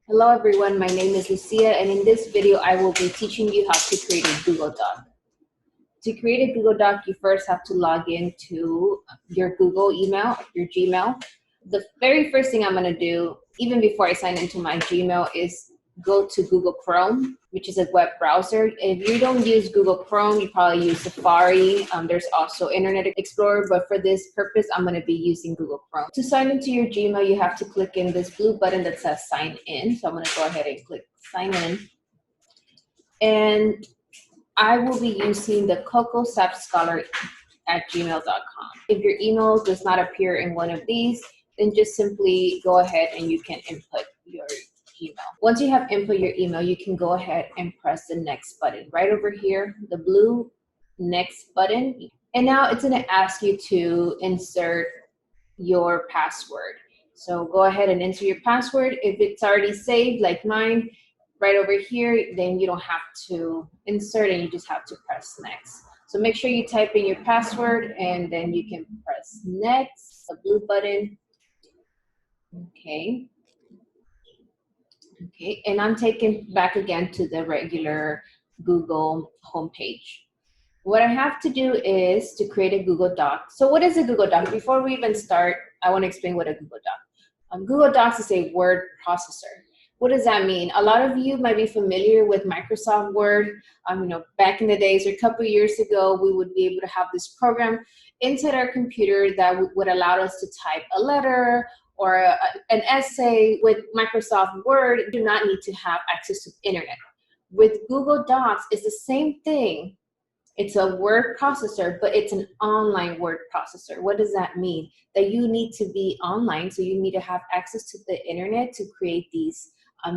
Hello everyone, my name is Lucia, and in this video I will be teaching you how to create a Google Doc. To create a Google Doc, you first have to log into your Google email, your Gmail. The very first thing I'm going to do, even before I sign into my Gmail, is go to Google Chrome, which is a web browser. If you don't use Google Chrome, you probably use Safari. There's also Internet Explorer, but for this purpose, I'm going to be using Google Chrome. To sign into your Gmail, you have to click in this blue button that says sign in. So I'm going to go ahead and click sign in. And I will be using the cocosapscholar@gmail.com. If your email does not appear in one of these, then just simply go ahead and you can input your email. Once you have input your email, you can go ahead and press the next button right over here, the blue next button. And now it's going to ask you to insert your password. So go ahead and enter your password. If it's already saved, like mine, right over here, then you don't have to insert and you just have to press next. So make sure you type in your password and then you can press next, the blue button. Okay. Okay, and I'm taken back again to the regular Google homepage. What I have to do is to create a Google Doc. So what is a Google Doc? Before we even start, I want to explain what a Google Doc. Google Docs is a word processor. What does that mean? A lot of you might be familiar with Microsoft Word. Back in the days or a couple of years ago, we would be able to have this program inside our computer that would allow us to type a letter or an essay. With Microsoft Word, you do not need to have access to the internet. With Google Docs, it's the same thing. It's a word processor, but it's an online word processor. What does that mean? That you need to be online, so you need to have access to the internet to create these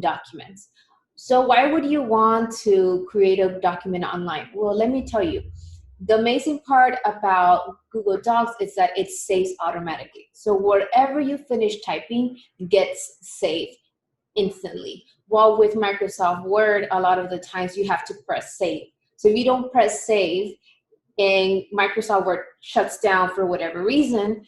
documents. So why would you want to create a document online? Well, let me tell you. The amazing part about Google Docs is that it saves automatically. So whatever you finish typing gets saved instantly. While with Microsoft Word, a lot of the times you have to press save. So if you don't press save and Microsoft Word shuts down for whatever reason,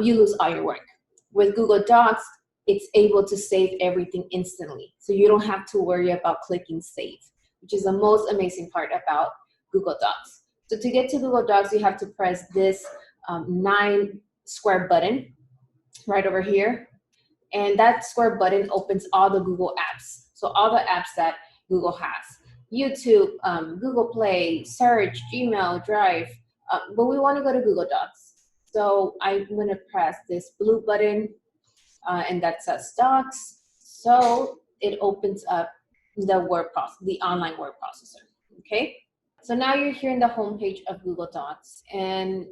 you lose all your work. With Google Docs, it's able to save everything instantly. So you don't have to worry about clicking save, which is the most amazing part about Google Docs. So to get to Google Docs, you have to press this 9 square button right over here. And that square button opens all the Google apps. So all the apps that Google has. YouTube, Google Play, Search, Gmail, Drive, but we want to go to Google Docs. So I'm going to press this blue button, and that says Docs. So it opens up the online word processor. Okay. So now you're here in the homepage of Google Docs, and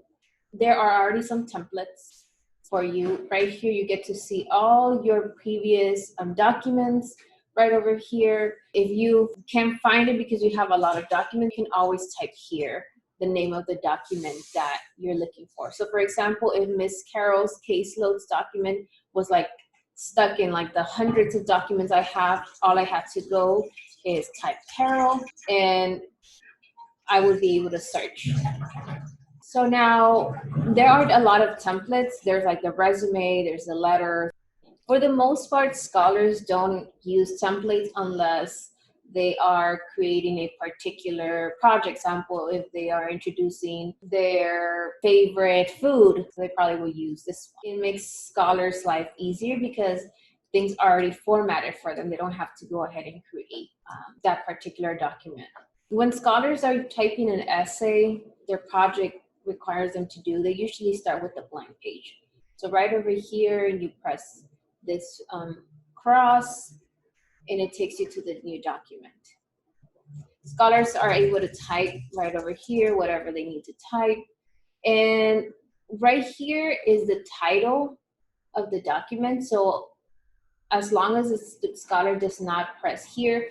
there are already some templates for you. Right here, you get to see all your previous documents. Right over here, if you can't find it because you have a lot of documents, you can always type here the name of the document that you're looking for. So for example, if Miss Carol's caseloads document was like stuck in like the hundreds of documents I have, all I had to go is type Carol and I would be able to search. So now there are a lot of templates. There's like the resume, there's the letter. For the most part, scholars don't use templates unless they are creating a particular project. Example, if they are introducing their favorite food, so they probably will use this one. It makes scholars' life easier because things are already formatted for them. They don't have to go ahead and create that particular document. When scholars are typing an essay, their project requires them to do, they usually start with the blank page. So right over here, you press this cross, and it takes you to the new document. Scholars are able to type right over here, whatever they need to type. And right here is the title of the document. So as long as the scholar does not press here,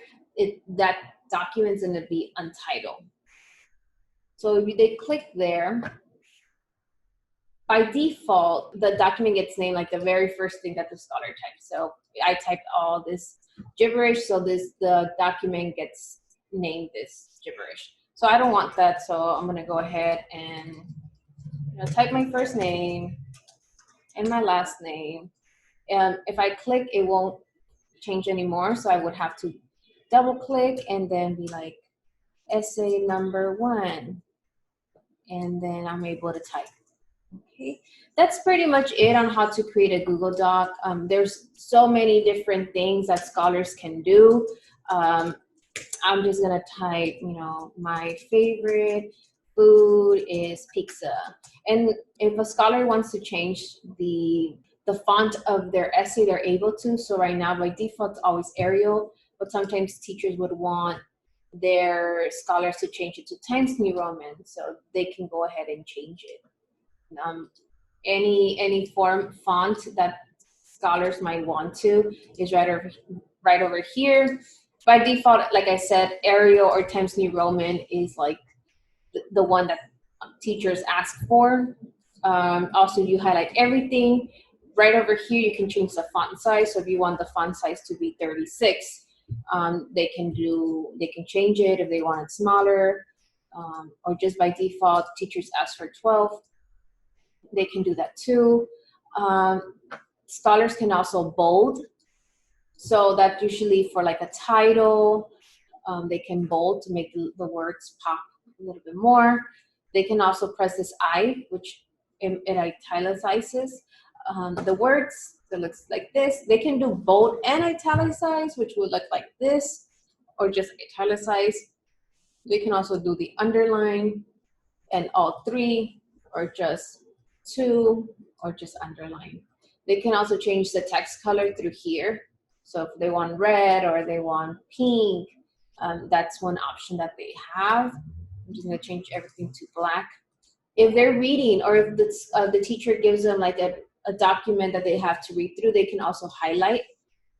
that document's going to be untitled. So if they click there, by default, the document gets named like the very first thing that the scholar types. So I typed all this gibberish, so the document gets named this gibberish. So I don't want that, so I'm going to go ahead and type my first name and my last name. And if I click, it won't change anymore. So I would have to double click and then be like essay number 1. And then I'm able to type. Okay, that's pretty much it on how to create a Google Doc. There's so many different things that scholars can do. I'm just gonna type, my favorite food is pizza. And if a scholar wants to change the font of their essay, they're able to. So right now, by default, it's always Arial, but sometimes teachers would want their scholars to change it to Times New Roman, so they can go ahead and change it. Any font that scholars might want to is right over here. By default, like I said, Arial or Times New Roman is like the one that teachers ask for. Also, you highlight everything. Right over here, you can change the font size. So if you want the font size to be 36, they can change it if they want it smaller, or just by default, teachers ask for 12. They can do that too. Scholars can also bold. So that's usually for like a title. They can bold to make the words pop a little bit more. They can also press this I, which it italicizes the words. So it looks like this. They can do bold and italicize, which would look like this, or just italicize. They can also do the underline and all 3, or just 2, or just underline. They can also change the text color through here. So if they want red or they want pink, that's one option that they have. I'm just gonna change everything to black. If they're reading, or if the teacher gives them like a document that they have to read through, they can also highlight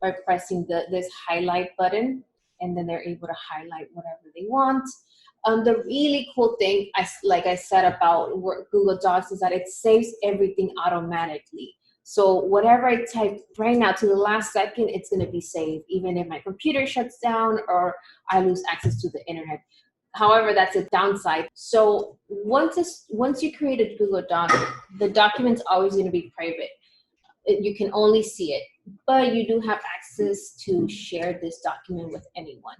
by pressing this highlight button, and then they're able to highlight whatever they want. The really cool thing, like I said about Google Docs, is that it saves everything automatically. So whatever I type right now to the last second, it's going to be saved, even if my computer shuts down or I lose access to the internet. However, that's a downside. So once you create a Google Doc, the document's always going to be private. You can only see it, but you do have access to share this document with anyone.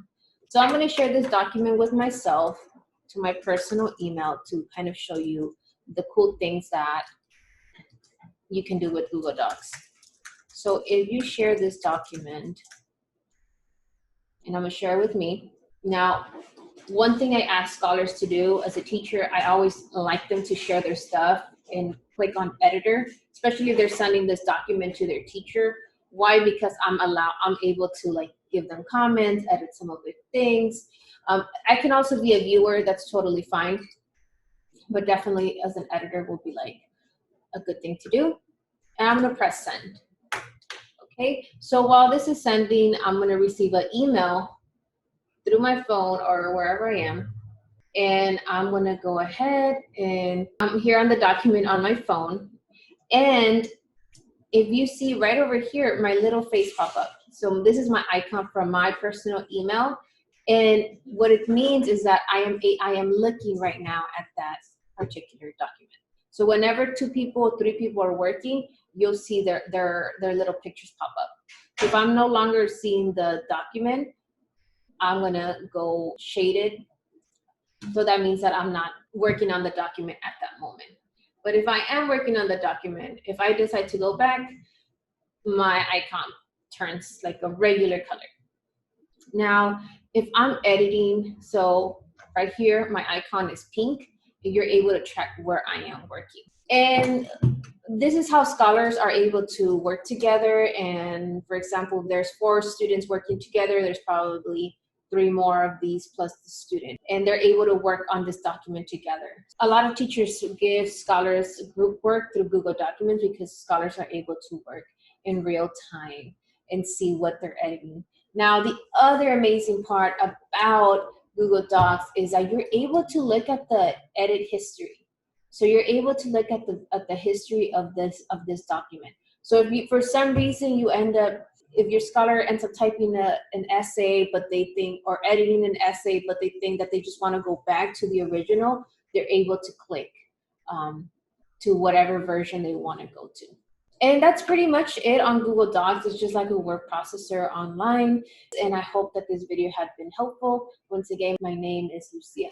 So I'm going to share this document with myself to my personal email to kind of show you the cool things that you can do with Google Docs. So if you share this document, and I'm going to share it with me. Now, one thing I ask scholars to do as a teacher, I always like them to share their stuff and click on editor, especially if they're sending this document to their teacher. Why? Because I'm able to like give them comments, edit some of their things. I can also be a viewer, that's totally fine. But definitely as an editor will be like a good thing to do. And I'm gonna press send. Okay, so while this is sending, I'm gonna receive an email through my phone or wherever I am. And I'm gonna go ahead and I'm here on the document on my phone. And if you see right over here, my little face pop up. So this is my icon from my personal email. And what it means is that I am looking right now at that particular document. So whenever 2 people, 3 people are working, you'll see their little pictures pop up. If I'm no longer seeing the document, I'm gonna go shaded. So that means that I'm not working on the document at that moment. But if I am working on the document, if I decide to go back, my icon turns like a regular color. Now, if I'm editing, so right here, my icon is pink, and you're able to track where I am working. And this is how scholars are able to work together. And for example, if there's 4 students working together, there's probably 3 more of these plus the student, and they're able to work on this document together. A lot of teachers give scholars group work through Google Documents because scholars are able to work in real time and see what they're editing. Now, the other amazing part about Google Docs is that you're able to look at the edit history. So you're able to look at the history of this document. So if you, for some reason, you end up, if your scholar ends up typing an essay, but they think, or editing an essay, but they think that they just want to go back to the original, they're able to click to whatever version they want to go to. And that's pretty much it on Google Docs. It's just like a word processor online. And I hope that this video had been helpful. Once again, my name is Lucia.